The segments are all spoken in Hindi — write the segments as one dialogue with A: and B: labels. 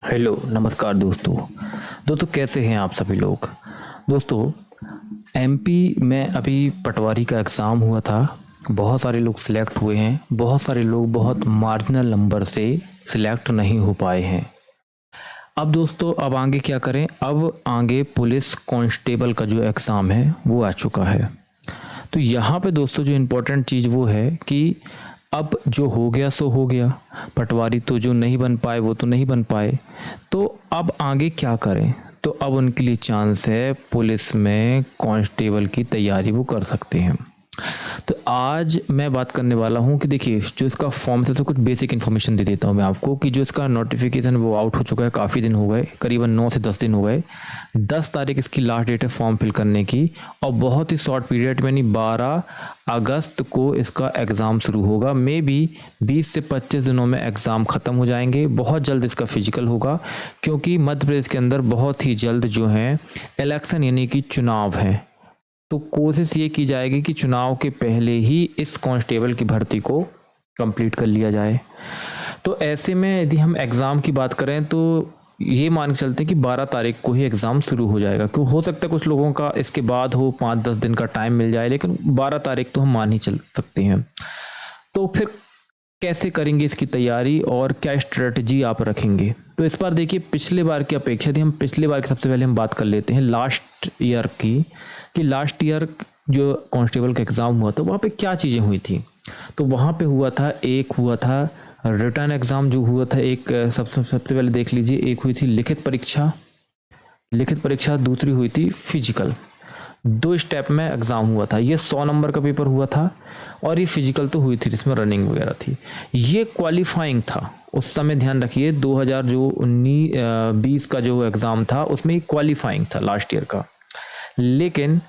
A: हेलो नमस्कार दोस्तों कैसे हैं आप सभी लोग। दोस्तों एमपी में अभी पटवारी का एग्ज़ाम हुआ था। बहुत सारे लोग सिलेक्ट हुए हैं, बहुत सारे लोग बहुत मार्जिनल नंबर से सिलेक्ट नहीं हो पाए हैं। अब दोस्तों अब आगे क्या करें, अब आगे पुलिस कांस्टेबल का जो एग्ज़ाम है वो आ चुका है। तो यहाँ पे दोस्तों जो इम्पोर्टेंट चीज़ वो है कि अब जो हो गया सो हो गया। पटवारी तो जो नहीं बन पाए वो तो नहीं बन पाए, तो अब आगे क्या करें। तो अब उनके लिए चांस है पुलिस में कांस्टेबल की तैयारी वो कर सकते हैं। तो आज मैं बात करने वाला हूँ कि देखिए जो इसका फॉर्म है तो कुछ बेसिक इन्फॉर्मेशन दे देता हूँ मैं आपको कि जो इसका नोटिफिकेशन वो आउट हो चुका है, काफ़ी दिन हो गए, करीबन 9 से 10 दिन हो गए। 10 तारीख इसकी लास्ट डेट है फॉर्म फिल करने की, और बहुत ही शॉर्ट पीरियड में, यानी 12 अगस्त को इसका एग्ज़ाम शुरू होगा। मे बी 20 से 25 दिनों में एग्ज़ाम ख़त्म हो जाएंगे। बहुत जल्द इसका फिजिकल होगा, क्योंकि मध्य प्रदेश के अंदर बहुत ही जल्द जो है इलेक्शन यानी कि चुनाव है। तो कोशिश ये की जाएगी कि चुनाव के पहले ही इस कांस्टेबल की भर्ती को कंप्लीट कर लिया जाए। तो ऐसे में यदि हम एग्ज़ाम की बात करें तो ये मान के चलते हैं कि 12 तारीख को ही एग्ज़ाम शुरू हो जाएगा। क्यों हो सकता है कुछ लोगों का इसके बाद हो, 5-10 दिन का टाइम मिल जाए, लेकिन 12 तारीख तो हम मान ही चल सकते हैं। तो फिर कैसे करेंगे इसकी तैयारी और क्या स्ट्रेटजी आप रखेंगे। तो इस बार देखिए पिछले बार की अपेक्षा यदि हम पिछले बार की सबसे पहले हम बात कर लेते हैं लास्ट ईयर की, कि लास्ट ईयर जो कांस्टेबल का एग्ज़ाम हुआ था वहाँ पे क्या चीज़ें हुई थी। तो वहाँ पे एक हुआ था रिटर्न एग्ज़ाम जो हुआ था, एक सबसे पहले देख लीजिए, एक हुई थी लिखित परीक्षा, दूसरी हुई थी फिजिकल। 2 स्टेप में एग्ज़ाम हुआ था। ये 100 नंबर का पेपर हुआ था, और ये फिजिकल तो हुई थी जिसमें रनिंग वगैरह थी। ये क्वालिफाइंग था उस समय, ध्यान रखिए 2019-20 का जो एग्ज़ाम था उसमें क्वालिफाइंग था लास्ट ईयर का। लेकिन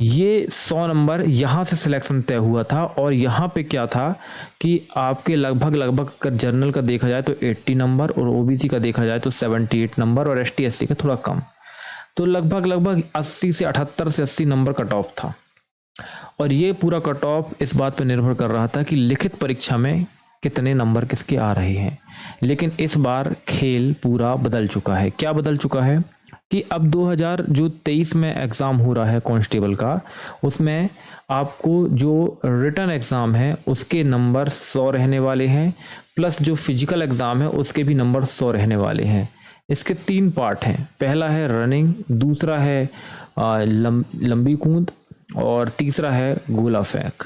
A: ये 100 नंबर यहाँ से सिलेक्शन तय हुआ था, और यहाँ पे क्या था कि आपके लगभग अगर जनरल का देखा जाए तो 80 नंबर, और ओबीसी का देखा जाए तो 78 नंबर, और एसटी एससी का थोड़ा कम। तो लगभग 80 से 78 से 80 नंबर कट ऑफ था। और ये पूरा कट ऑफ इस बात पर निर्भर कर रहा था कि लिखित परीक्षा में कितने नंबर किसके आ रहे हैं। लेकिन इस बार खेल पूरा बदल चुका है। क्या बदल चुका है कि अब 2023 में एग्ज़ाम हो रहा है कांस्टेबल का, उसमें आपको जो रिटर्न एग्ज़ाम है उसके नंबर 100 रहने वाले हैं, प्लस जो फिजिकल एग्ज़ाम है उसके भी नंबर 100 रहने वाले हैं। इसके 3 पार्ट हैं। पहला है रनिंग, दूसरा है लंबी कूद, और तीसरा है गोला फेंक।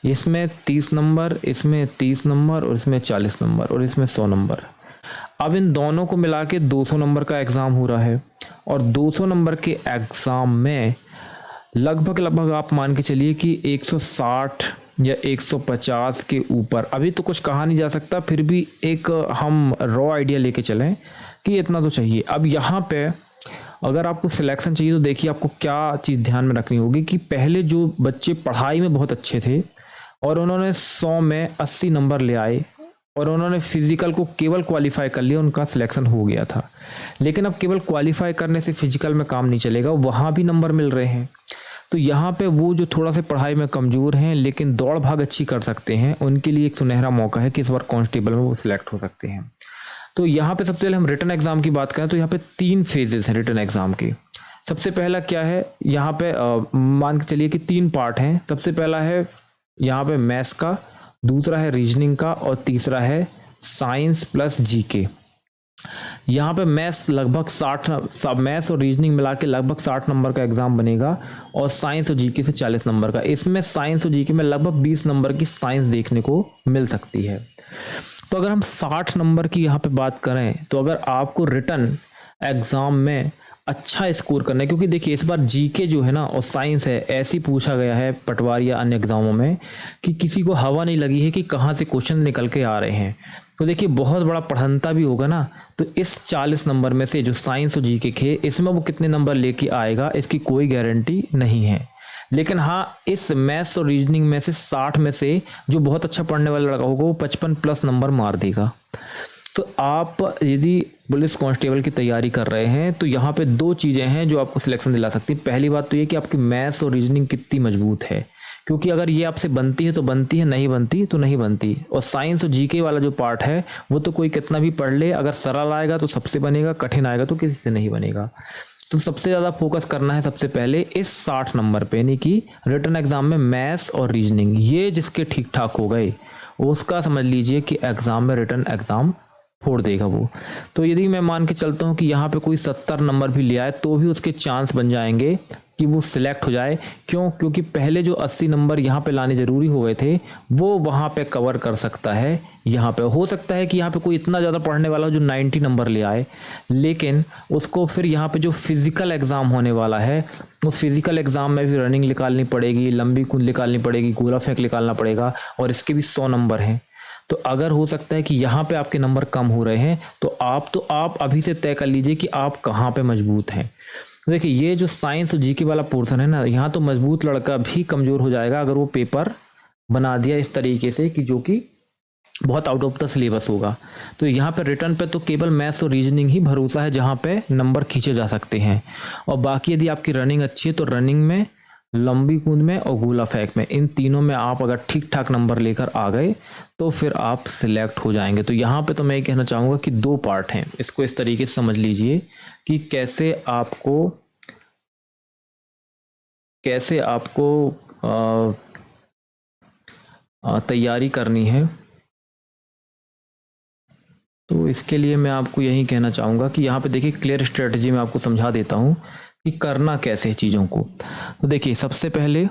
A: इसमें 30 नंबर, इसमें 30 नंबर, और इसमें 40 नंबर, और इसमें 100 नंबर। अब इन दोनों को मिला के 200 नंबर का एग्ज़ाम हो रहा है, और 200 नंबर के एग्ज़ाम में लगभग आप मान के चलिए कि 160 या 150 के ऊपर, अभी तो कुछ कहा नहीं जा सकता, फिर भी एक हम रॉ आइडिया लेके चलें कि इतना तो चाहिए। अब यहाँ पे अगर आपको सिलेक्शन चाहिए तो देखिए आपको क्या चीज़ ध्यान में रखनी होगी कि पहले जो बच्चे पढ़ाई में बहुत अच्छे थे और उन्होंने 100 में 80 नंबर ले आए, और उन्होंने फिजिकल को केवल क्वालिफाई कर लिया, उनका सिलेक्शन हो गया था। लेकिन अब केवल क्वालिफाई करने से फिजिकल में काम नहीं चलेगा, वहाँ भी नंबर मिल रहे हैं। तो यहाँ पे वो जो थोड़ा सा पढ़ाई में कमज़ोर हैं लेकिन दौड़ भाग अच्छी कर सकते हैं, उनके लिए एक सुनहरा मौका है कि इस बार कांस्टेबल में वो सिलेक्ट हो सकते हैं। तो यहाँ पे सबसे पहले हम रिटर्न एग्ज़ाम की बात करें तो यहाँ पे 3 फेजेस हैं रिटर्न एग्ज़ाम के। सबसे पहला क्या है, यहाँ पे मान के चलिए कि 3 पार्ट हैं। सबसे पहला है यहाँ पे मैथ्स का, दूसरा है रीजनिंग का, और तीसरा है साइंस प्लस जीके। यहाँ पे मैथ्स और रीजनिंग मिला के लगभग 60 नंबर का एग्जाम बनेगा, और साइंस और जीके से 40 नंबर का। इसमें साइंस और जीके में लगभग 20 नंबर की साइंस देखने को मिल सकती है। तो अगर हम 60 नंबर की यहाँ पे बात करें तो अगर आपको रिटर्न एग्जाम में अच्छा स्कोर करना है, क्योंकि देखिए इस बार जीके जो है ना और साइंस है, ऐसी पूछा गया है पटवारी या अन्य एग्जामों में कि किसी को हवा नहीं लगी है कि कहाँ से क्वेश्चन निकल के आ रहे हैं। तो देखिए बहुत बड़ा पढ़ंता भी होगा ना, तो इस 40 नंबर में से जो साइंस और जीके के इसमें वो कितने नंबर लेके आएगा इसकी कोई गारंटी नहीं है। लेकिन हाँ, इस मैथ्स और रीजनिंग में से 60 में से जो बहुत अच्छा पढ़ने वाला लड़का होगा वो 55 प्लस नंबर मार देगा। तो आप यदि पुलिस कांस्टेबल की तैयारी कर रहे हैं तो यहाँ पे 2 चीज़ें हैं जो आपको सिलेक्शन दिला सकती है। पहली बात तो ये कि आपकी मैथ्स और रीजनिंग कितनी मजबूत है, क्योंकि अगर ये आपसे बनती है तो बनती है, नहीं बनती तो नहीं बनती। और साइंस और जीके वाला जो पार्ट है वो तो कोई कितना भी पढ़ ले, अगर सरल आएगा तो सबसे बनेगा, कठिन आएगा तो किसी से नहीं बनेगा। तो सबसे ज़्यादा फोकस करना है सबसे पहले इस 60 नंबर पे, यानी कि रिटन एग्जाम में मैथ्स और रीजनिंग, ये जिसके ठीक ठाक हो गए उसका समझ लीजिए कि एग्जाम में रिटन एग्जाम फोड़ देगा वो। तो यदि मैं मान के चलता हूँ कि यहाँ पे कोई 70 नंबर भी ले आए तो भी उसके चांस बन जाएंगे कि वो सिलेक्ट हो जाए। क्यों? क्योंकि पहले जो 80 नंबर यहाँ पे लाने जरूरी हो गए थे वो वहाँ पे कवर कर सकता है। यहाँ पे हो सकता है कि यहाँ पे कोई इतना ज़्यादा पढ़ने वाला हो जो 90 नंबर ले आए, लेकिन उसको फिर यहाँ पे जो फिजिकल एग्ज़ाम होने वाला है उस फिजिकल एग्ज़ाम में भी रनिंग निकालनी पड़ेगी, लंबी कूद निकालनी पड़ेगी, गोला फेंक निकालना पड़ेगा, और इसके भी 100 नंबर हैं। तो अगर हो सकता है कि यहाँ पे आपके नंबर कम हो रहे हैं तो आप अभी से तय कर लीजिए कि आप कहाँ पे मजबूत हैं। देखिए ये जो साइंस और जीके वाला पोर्शन है ना, यहाँ तो मजबूत लड़का भी कमज़ोर हो जाएगा अगर वो पेपर बना दिया इस तरीके से कि जो कि बहुत आउट ऑफ द सिलेबस होगा। तो यहाँ पे रिटर्न पे तो केवल मैथ्स और रीजनिंग ही भरोसा है जहाँ पे नंबर खींचे जा सकते हैं। और बाकी यदि आपकी रनिंग अच्छी है तो रनिंग में, लंबी कूद में और गोला फेंक में, इन तीनों में आप अगर ठीक ठाक नंबर लेकर आ गए तो फिर आप सिलेक्ट हो जाएंगे। तो यहाँ पे तो मैं ये कहना चाहूँगा कि 2 पार्ट हैं, इसको इस तरीके से समझ लीजिए कि कैसे आपको तैयारी करनी है। तो इसके लिए मैं आपको यही कहना चाहूँगा कि यहाँ पे देखिए क्लियर स्ट्रेटजी मैं आपको समझा देता हूँ कि करना कैसे चीज़ों को। तो देखिए सबसे पहले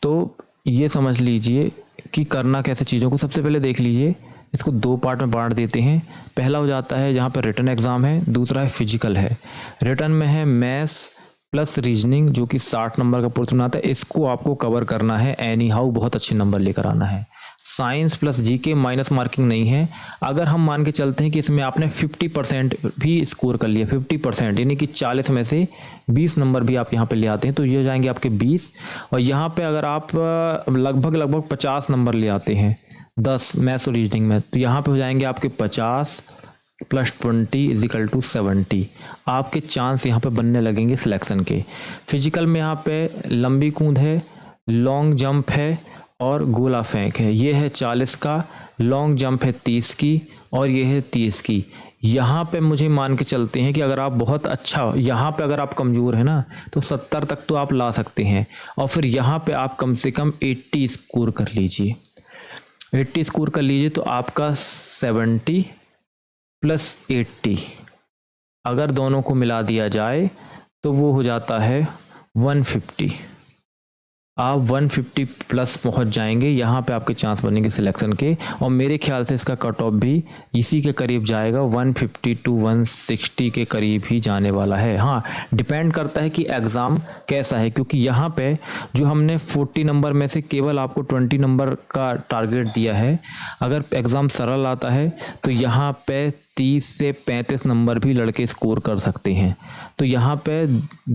A: तो ये समझ लीजिए कि करना कैसे चीज़ों को। सबसे पहले देख लीजिए, इसको 2 पार्ट में बांट देते हैं। पहला हो जाता है जहाँ पे रिटन एग्ज़ाम है, दूसरा है फिजिकल है। रिटन में है मैथ्स प्लस रीजनिंग जो कि 60 नंबर का पोर्शन आता है, इसको आपको कवर करना है एनी हाउ, बहुत अच्छे नंबर लेकर आना है। Science plus GK minus marking नहीं है। अगर हम मान के चलते हैं कि इसमें आपने 50% भी स्कोर कर लिया, 50% यानी कि 40 में से 20 नंबर भी आप यहाँ पे ले आते हैं तो ये हो जाएंगे आपके 20। और यहाँ पे अगर आप लगभग 50 नंबर ले आते हैं 10 मैथ्स और रीजनिंग में, तो यहाँ पे हो जाएंगे आपके 50 + 20 = 70। आपके चांस यहाँ पे बनने लगेंगे सिलेक्शन के। फिजिकल में यहाँ पे लंबी कूद है, लॉन्ग जंप है और गोला फेंक है। ये है 40 का, लॉन्ग जंप है 30 की और ये है 30 की। यहाँ पे मुझे मान के चलते हैं कि अगर आप बहुत अच्छा, यहाँ पे अगर आप कमज़ोर है ना तो 70 तक तो आप ला सकते हैं। और फिर यहाँ पे आप कम से कम 80 स्कोर कर लीजिए। 80 स्कोर कर लीजिए तो आपका 70 + 80 अगर दोनों को मिला दिया जाए तो वो हो जाता है 150। आप 150 प्लस पहुंच जाएंगे, यहाँ पे आपके चांस बनेंगे सिलेक्शन के। और मेरे ख्याल से इसका कट ऑफ भी इसी के करीब जाएगा, 150 to 160 के करीब ही जाने वाला है। हाँ, डिपेंड करता है कि एग्ज़ाम कैसा है, क्योंकि यहाँ पे जो हमने 40 नंबर में से केवल आपको 20 नंबर का टारगेट दिया है। अगर एग्ज़ाम सरल आता है तो यहाँ पे 30 से 35 नंबर भी लड़के स्कोर कर सकते हैं। तो यहाँ पे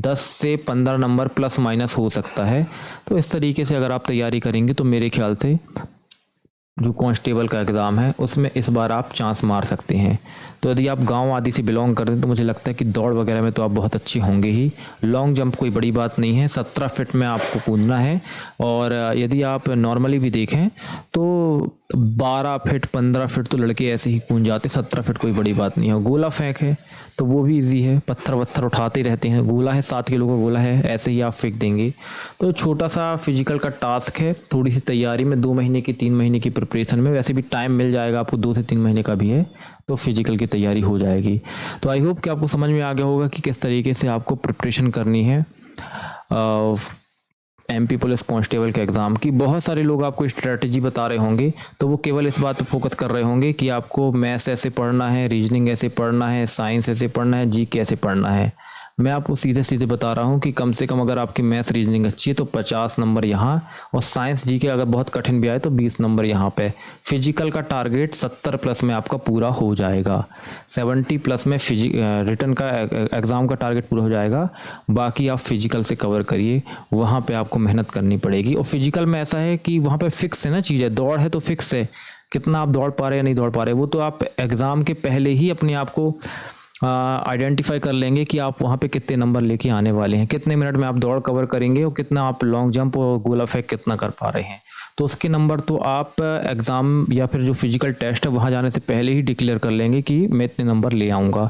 A: 10 से 15 नंबर प्लस माइनस हो सकता है। तो इस तरीके से अगर आप तैयारी करेंगे तो मेरे ख्याल से जो कांस्टेबल का एग्ज़ाम है उसमें इस बार आप चांस मार सकते हैं। तो यदि आप गांव आदि से बिलोंग करते हैं तो मुझे लगता है कि दौड़ वगैरह में तो आप बहुत अच्छे होंगे ही। लॉन्ग जंप कोई बड़ी बात नहीं है, 17 फीट में आपको कूदना है। और यदि आप नॉर्मली भी देखें तो 12 फीट 15 फीट तो लड़के ऐसे ही कूद जाते, 17 फीट कोई बड़ी बात नहीं है। गोला फेंक है तो वो भी इजी है, पत्थर वत्थर उठाते रहते हैं। गोला है 7 किलो का गोला है, ऐसे ही आप फेंक देंगे। तो छोटा सा फिजिकल का टास्क है, थोड़ी सी तैयारी में 2 महीने की 3 महीने की प्रिपरेशन में, वैसे भी टाइम मिल जाएगा आपको, 2 से 3 महीने का भी है, तो फिजिकल की तैयारी हो जाएगी। तो आई होप कि आपको समझ में आ गया होगा कि किस तरीके से आपको प्रिपरेशन करनी है MP पुलिस कांस्टेबल के एग्ज़ाम की। बहुत सारे लोग आपको स्ट्रेटजी बता रहे होंगे तो वो केवल इस बात पर फोकस कर रहे होंगे कि आपको मैथ्स ऐसे पढ़ना है, रीजनिंग ऐसे पढ़ना है, साइंस ऐसे पढ़ना है, जीके ऐसे पढ़ना है। मैं आपको सीधे सीधे बता रहा हूँ कि कम से कम अगर आपकी मैथ्स रीजनिंग अच्छी है तो 50 नंबर यहाँ, और साइंस जीके अगर बहुत कठिन भी आए तो 20 नंबर यहाँ पे। फिजिकल का टारगेट 70 प्लस में आपका पूरा हो जाएगा, 70 प्लस में रिटन का एग्ज़ाम का टारगेट पूरा हो जाएगा। बाकी आप फिजिकल से कवर करिए, वहाँ पर आपको मेहनत करनी पड़ेगी। और फिजिकल में ऐसा है कि वहाँ पर फिक्स है ना चीज़ है, दौड़ है तो फिक्स है, कितना आप दौड़ पा रहे हैं या नहीं दौड़ पा रहे वो तो आप एग्ज़ाम के पहले ही अपने आप को आइडेंटिफाई कर लेंगे कि आप वहाँ पे कितने नंबर लेके आने वाले हैं, कितने मिनट में आप दौड़ कवर करेंगे और कितना आप लॉन्ग जंप और गोला फेंक कितना कर पा रहे हैं। तो उसके नंबर तो आप एग्ज़ाम या फिर जो फिजिकल टेस्ट है वहाँ जाने से पहले ही डिक्लेयर कर लेंगे कि मैं इतने नंबर ले आऊँगा।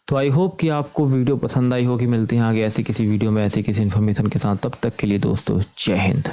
A: तो आई होप कि आपको वीडियो पसंद आई होगी। मिलते हैं आगे ऐसी किसी वीडियो में ऐसी किसी इन्फॉर्मेशन के साथ। तब तक के लिए दोस्तों, जय हिंद।